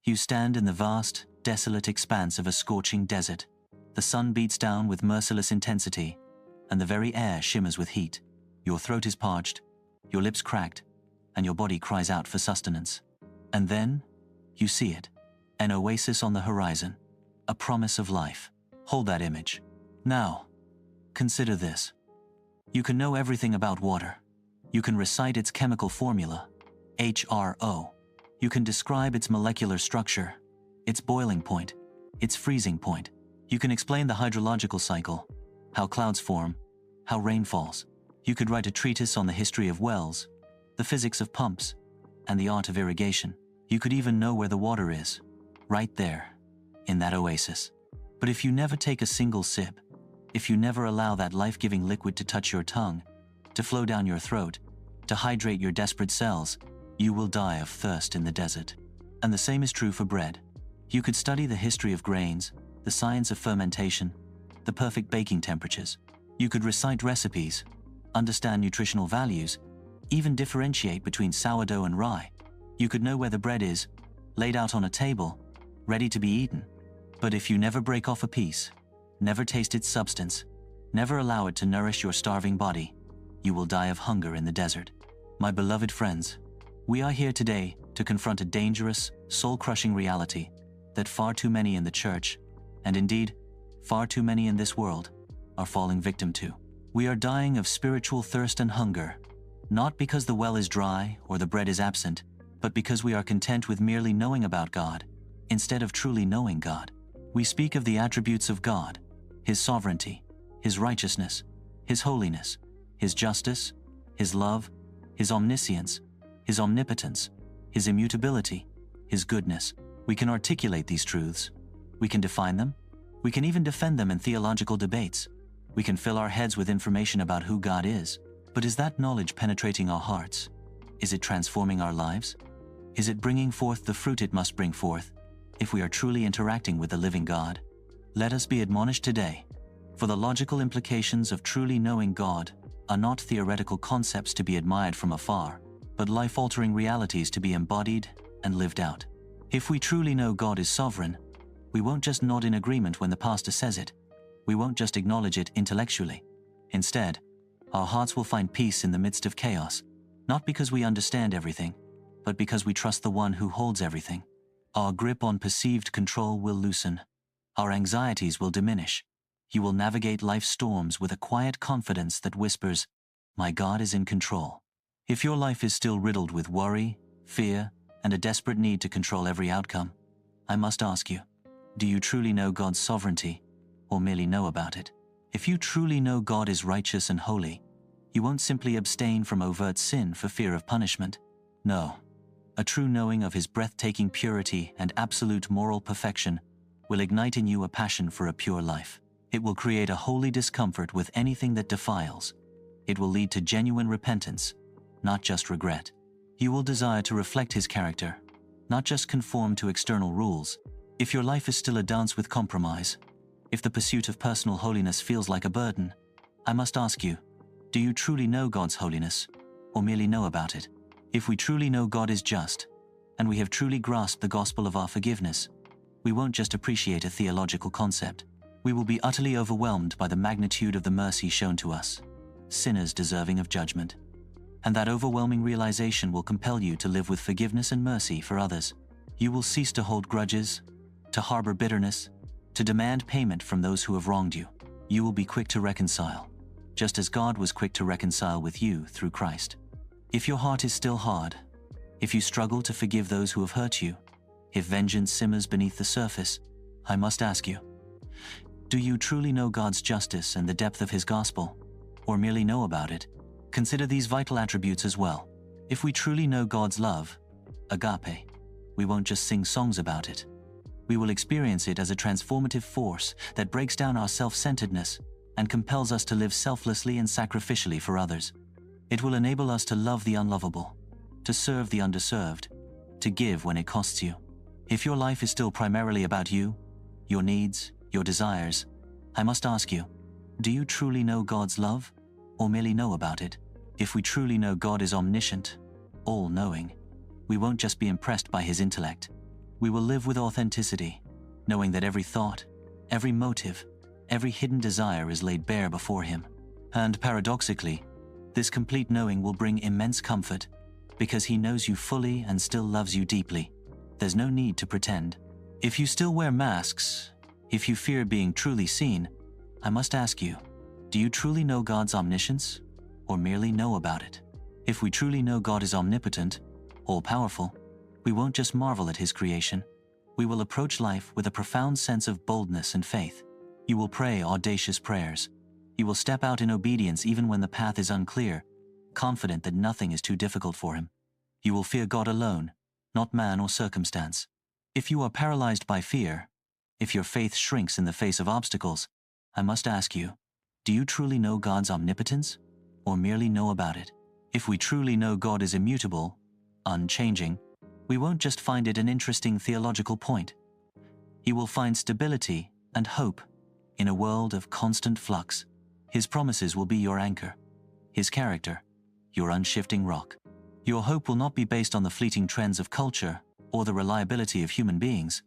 You stand in the vast, desolate expanse of a scorching desert. The sun beats down with merciless intensity, and the very air shimmers with heat. Your throat is parched, your lips cracked, and your body cries out for sustenance. And then, you see it. An oasis on the horizon. A promise of life. Hold that image. Now, consider this. You can know everything about water. You can recite its chemical formula, H2O. You can describe its molecular structure, its boiling point, its freezing point. You can explain the hydrological cycle, how clouds form, how rain falls. You could write a treatise on the history of wells, the physics of pumps, and the art of irrigation. You could even know where the water is, right there, in that oasis. But if you never take a single sip, if you never allow that life-giving liquid to touch your tongue, to flow down your throat, to hydrate your desperate cells, you will die of thirst in the desert. And the same is true for bread. You could study the history of grains, the science of fermentation, the perfect baking temperatures. You could recite recipes, understand nutritional values, even differentiate between sourdough and rye. You could know where the bread is, laid out on a table, ready to be eaten. But if you never break off a piece, never taste its substance, never allow it to nourish your starving body, you will die of hunger in the desert. My beloved friends, we are here today to confront a dangerous, soul-crushing reality that far too many in the church, and indeed, far too many in this world, are falling victim to. We are dying of spiritual thirst and hunger, not because the well is dry or the bread is absent, but because we are content with merely knowing about God, instead of truly knowing God. We speak of the attributes of God, His sovereignty, His righteousness, His holiness, His justice, His love, His omniscience, His omnipotence, His immutability, His goodness. We can articulate these truths. We can define them. We can even defend them in theological debates. We can fill our heads with information about who God is. But is that knowledge penetrating our hearts? Is it transforming our lives? Is it bringing forth the fruit it must bring forth, if we are truly interacting with the living God? Let us be admonished today, for the logical implications of truly knowing God are not theoretical concepts to be admired from afar, but life-altering realities to be embodied and lived out. If we truly know God is sovereign, we won't just nod in agreement when the pastor says it. We won't just acknowledge it intellectually. Instead, our hearts will find peace in the midst of chaos, not because we understand everything, but because we trust the one who holds everything. Our grip on perceived control will loosen. Our anxieties will diminish. You will navigate life's storms with a quiet confidence that whispers, "My God is in control." If your life is still riddled with worry, fear, and a desperate need to control every outcome, I must ask you, do you truly know God's sovereignty, or merely know about it? If you truly know God is righteous and holy, you won't simply abstain from overt sin for fear of punishment. No, a true knowing of His breathtaking purity and absolute moral perfection will ignite in you a passion for a pure life. It will create a holy discomfort with anything that defiles. It will lead to genuine repentance, not just regret. You will desire to reflect His character, not just conform to external rules. If your life is still a dance with compromise, if the pursuit of personal holiness feels like a burden, I must ask you, do you truly know God's holiness, or merely know about it? If we truly know God is just, and we have truly grasped the gospel of our forgiveness, we won't just appreciate a theological concept. We will be utterly overwhelmed by the magnitude of the mercy shown to us, sinners deserving of judgment. And that overwhelming realization will compel you to live with forgiveness and mercy for others. You will cease to hold grudges, to harbor bitterness, to demand payment from those who have wronged you. You will be quick to reconcile, just as God was quick to reconcile with you through Christ. If your heart is still hard, if you struggle to forgive those who have hurt you, if vengeance simmers beneath the surface, I must ask you, do you truly know God's justice and the depth of His gospel, or merely know about it? Consider these vital attributes as well. If we truly know God's love, agape, we won't just sing songs about it. We will experience it as a transformative force that breaks down our self-centeredness and compels us to live selflessly and sacrificially for others. It will enable us to love the unlovable, to serve the underserved, to give when it costs you. If your life is still primarily about you, your needs, your desires, I must ask you, do you truly know God's love, or merely know about it? If we truly know God is omniscient, all-knowing, we won't just be impressed by His intellect. We will live with authenticity, knowing that every thought, every motive, every hidden desire is laid bare before Him. And paradoxically, this complete knowing will bring immense comfort, because He knows you fully and still loves you deeply. There's no need to pretend. If you still wear masks, if you fear being truly seen, I must ask you, do you truly know God's omniscience, or merely know about it? If we truly know God is omnipotent, all-powerful, we won't just marvel at His creation. We will approach life with a profound sense of boldness and faith. You will pray audacious prayers. You will step out in obedience even when the path is unclear, confident that nothing is too difficult for Him. You will fear God alone, not man or circumstance. If you are paralyzed by fear, if your faith shrinks in the face of obstacles, I must ask you, do you truly know God's omnipotence, or merely know about it? If we truly know God is immutable, unchanging, we won't just find it an interesting theological point. You will find stability and hope in a world of constant flux. His promises will be your anchor, His character, your unshifting rock. Your hope will not be based on the fleeting trends of culture or the reliability of human beings,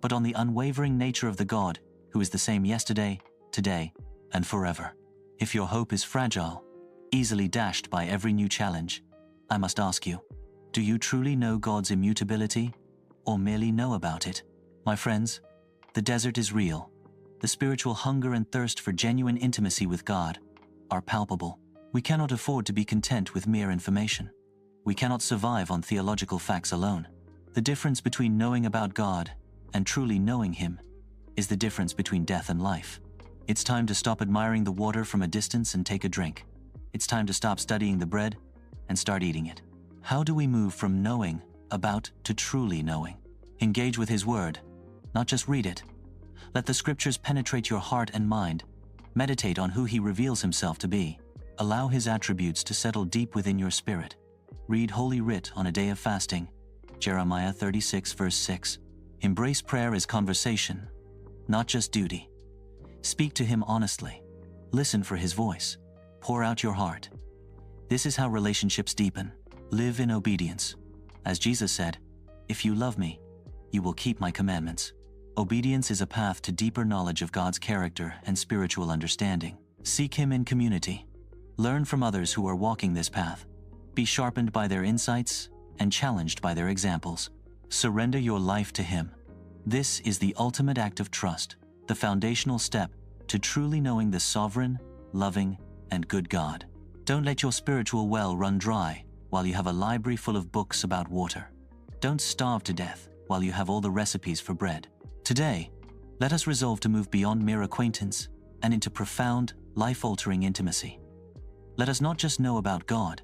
but on the unwavering nature of the God who is the same yesterday, today, and forever. If your hope is fragile, easily dashed by every new challenge, I must ask you, do you truly know God's immutability, or merely know about it? My friends, the desert is real. The spiritual hunger and thirst for genuine intimacy with God are palpable. We cannot afford to be content with mere information. We cannot survive on theological facts alone. The difference between knowing about God and truly knowing Him is the difference between death and life. It's time to stop admiring the water from a distance and take a drink. It's time to stop studying the bread and start eating it. How do we move from knowing about to truly knowing? Engage with His Word, not just read it. Let the Scriptures penetrate your heart and mind. Meditate on who He reveals Himself to be. Allow His attributes to settle deep within your spirit. Read Holy Writ on a day of fasting, Jeremiah 36 verse 6. Embrace prayer as conversation, not just duty. Speak to Him honestly. Listen for His voice. Pour out your heart. This is how relationships deepen. Live in obedience. As Jesus said, if you love me, you will keep my commandments. Obedience is a path to deeper knowledge of God's character and spiritual understanding. Seek Him in community. Learn from others who are walking this path. Be sharpened by their insights and challenged by their examples. Surrender your life to Him. This is the ultimate act of trust, the foundational step to truly knowing the sovereign, loving, and good God. Don't let your spiritual well run dry while you have a library full of books about water. Don't starve to death while you have all the recipes for bread. Today, let us resolve to move beyond mere acquaintance and into profound, life-altering intimacy. Let us not just know about God,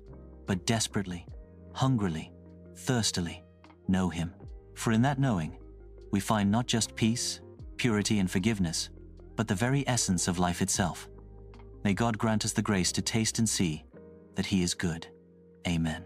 but desperately, hungrily, thirstily know Him. For in that knowing, we find not just peace, purity, and forgiveness, but the very essence of life itself. May God grant us the grace to taste and see that He is good. Amen.